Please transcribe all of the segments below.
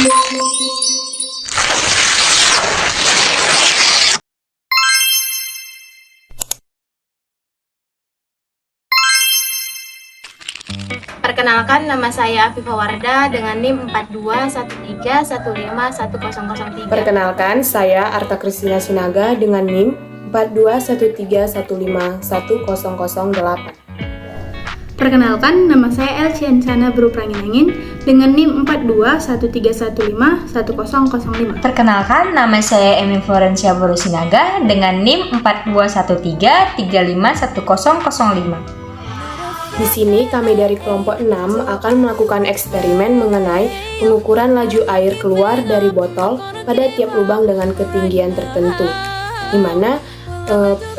Perkenalkan, nama saya Afifah Wardah dengan NIM 4213151003. Perkenalkan, saya Arta Kristina Sinaga dengan NIM 4213151008. Perkenalkan, nama saya Elciansana Beruprangin dengan NIM 4213151005. Perkenalkan, nama saya Emi Florencia Borusinaga dengan NIM 4213351005. Di sini kami dari kelompok 6 akan melakukan eksperimen mengenai pengukuran laju air keluar dari botol pada tiap lubang dengan ketinggian tertentu. Di mana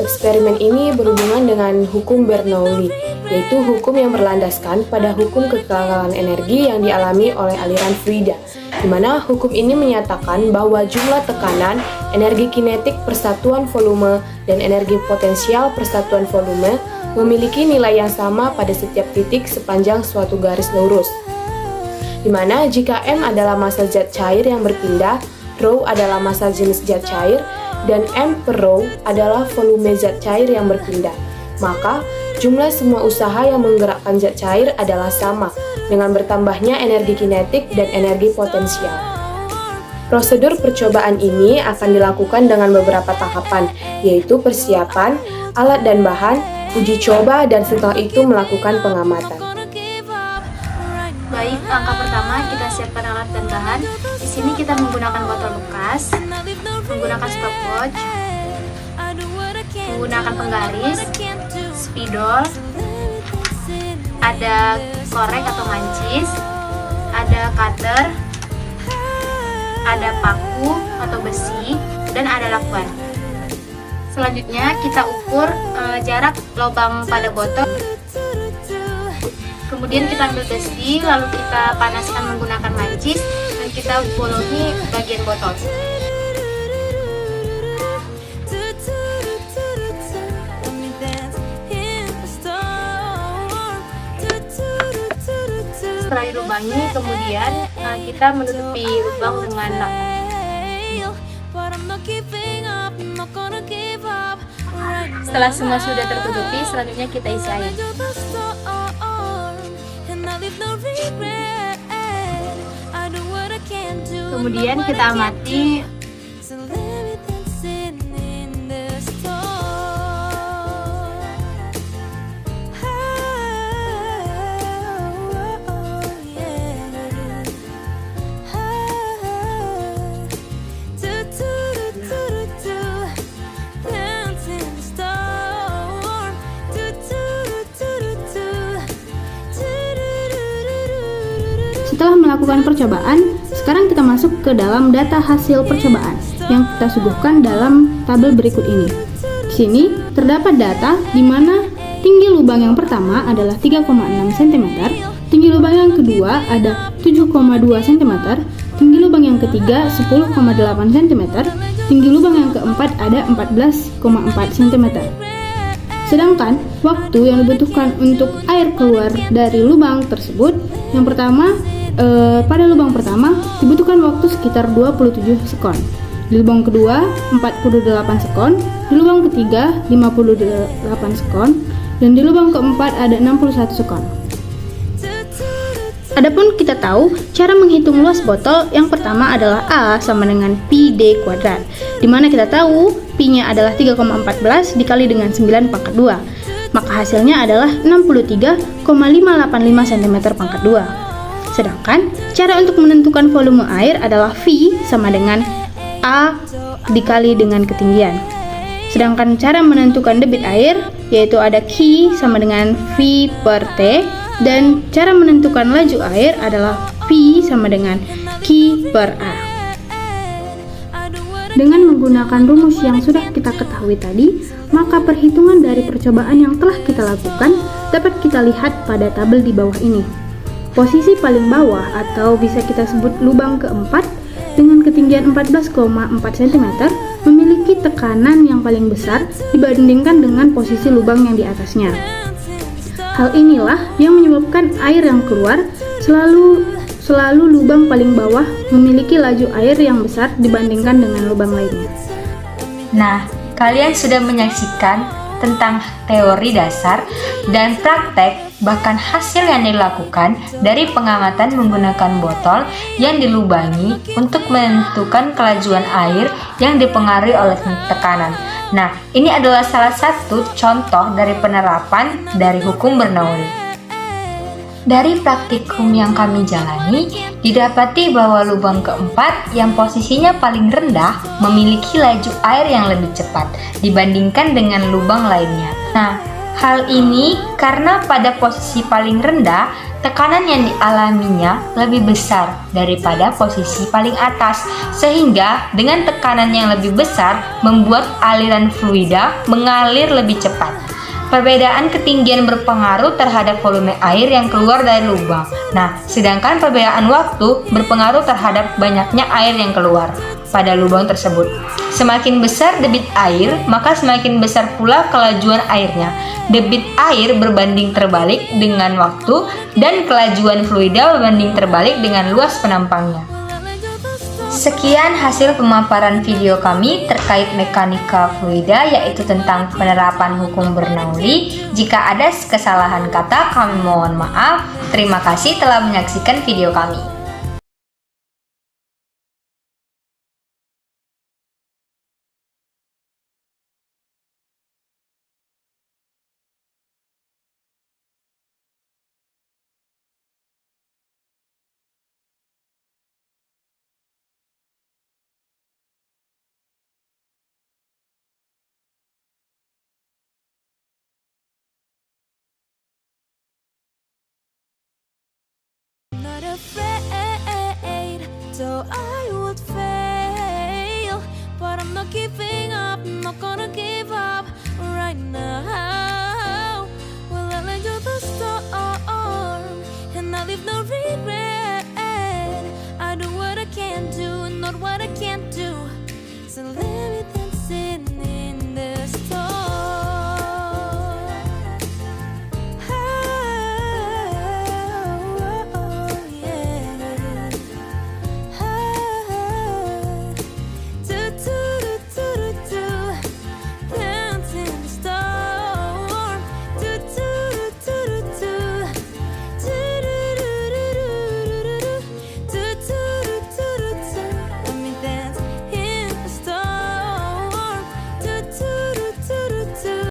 eksperimen ini berhubungan dengan hukum Bernoulli, yaitu hukum yang berlandaskan pada hukum kekekalan energi yang dialami oleh aliran fluida, di mana hukum ini menyatakan bahwa jumlah tekanan, energi kinetik persatuan volume, dan energi potensial persatuan volume memiliki nilai yang sama pada setiap titik sepanjang suatu garis lurus. Di mana jika M adalah massa zat cair yang berpindah, rho adalah massa jenis zat cair, dan M per rho adalah volume zat cair yang berpindah, maka jumlah semua usaha yang menggerakkan zat cair adalah sama, dengan bertambahnya energi kinetik dan energi potensial. Prosedur percobaan ini akan dilakukan dengan beberapa tahapan, yaitu persiapan, alat dan bahan, uji coba, dan setelah itu melakukan pengamatan. Baik, langkah pertama kita siapkan alat dan bahan. Di sini kita menggunakan botol bekas, menggunakan stopwatch, menggunakan penggaris, spidol, ada korek atau mancis, ada cutter, ada paku atau besi, dan ada lakban. Selanjutnya kita ukur jarak lubang pada botol. Kemudian kita ambil besi, lalu kita panaskan menggunakan mancis dan kita bolongi bagian botol. Setelah dilubangi, kemudian kita menutupi lubang dengan lakban. Setelah semua sudah tertutupi, selanjutnya kita isi air. Kemudian kita amati. Setelah melakukan percobaan, sekarang kita masuk ke dalam data hasil percobaan yang kita suguhkan dalam tabel berikut ini. Di sini terdapat data di mana tinggi lubang yang pertama adalah 3,6 cm, tinggi lubang yang kedua ada 7,2 cm, tinggi lubang yang ketiga 10,8 cm, tinggi lubang yang keempat ada 14,4 cm. Sedangkan waktu yang dibutuhkan untuk air keluar dari lubang tersebut, yang pertama pada lubang pertama dibutuhkan waktu sekitar 27 sekon, di lubang kedua 48 sekon, di lubang ketiga 58 sekon, dan di lubang keempat ada 61 sekon. Adapun kita tahu cara menghitung luas botol, yang pertama adalah A sama dengan Pi D kuadrat, di mana kita tahu Pi-nya adalah 3,14 dikali dengan 9 pangkat 2, maka hasilnya adalah 63,585 cm pangkat 2. Sedangkan cara untuk menentukan volume air adalah V sama dengan A dikali dengan ketinggian. Sedangkan cara menentukan debit air yaitu ada Q sama dengan V per T, dan cara menentukan laju air adalah P sama dengan Q per A. Dengan menggunakan rumus yang sudah kita ketahui tadi, maka perhitungan dari percobaan yang telah kita lakukan dapat kita lihat pada tabel di bawah ini. Posisi paling bawah atau bisa kita sebut lubang keempat dengan ketinggian 14,4 cm memiliki tekanan yang paling besar dibandingkan dengan posisi lubang yang di atasnya. Hal inilah yang menyebabkan air yang keluar selalu selalu lubang paling bawah memiliki laju air yang besar dibandingkan dengan lubang lainnya. Nah, kalian sudah menyaksikan tentang teori dasar dan praktek, bahkan hasil yang dilakukan dari pengamatan menggunakan botol yang dilubangi untuk menentukan kelajuan air yang dipengaruhi oleh tekanan. Nah, ini adalah salah satu contoh dari penerapan dari hukum Bernoulli. Dari praktikum yang kami jalani, didapati bahwa lubang keempat yang posisinya paling rendah memiliki laju air yang lebih cepat dibandingkan dengan lubang lainnya. Nah, hal ini karena pada posisi paling rendah, tekanan yang dialaminya lebih besar daripada posisi paling atas, sehingga dengan tekanan yang lebih besar membuat aliran fluida mengalir lebih cepat. Perbedaan ketinggian berpengaruh terhadap volume air yang keluar dari lubang. Nah, sedangkan perbedaan waktu berpengaruh terhadap banyaknya air yang keluar pada lubang tersebut. Semakin besar debit air, maka semakin besar pula kelajuan airnya. Debit air berbanding terbalik dengan waktu dan kelajuan fluida berbanding terbalik dengan luas penampangnya. Sekian hasil pemaparan video kami terkait mekanika fluida, yaitu tentang penerapan hukum Bernoulli. Jika ada kesalahan kata, kami mohon maaf. Terima kasih telah menyaksikan video kami. Not afraid, so I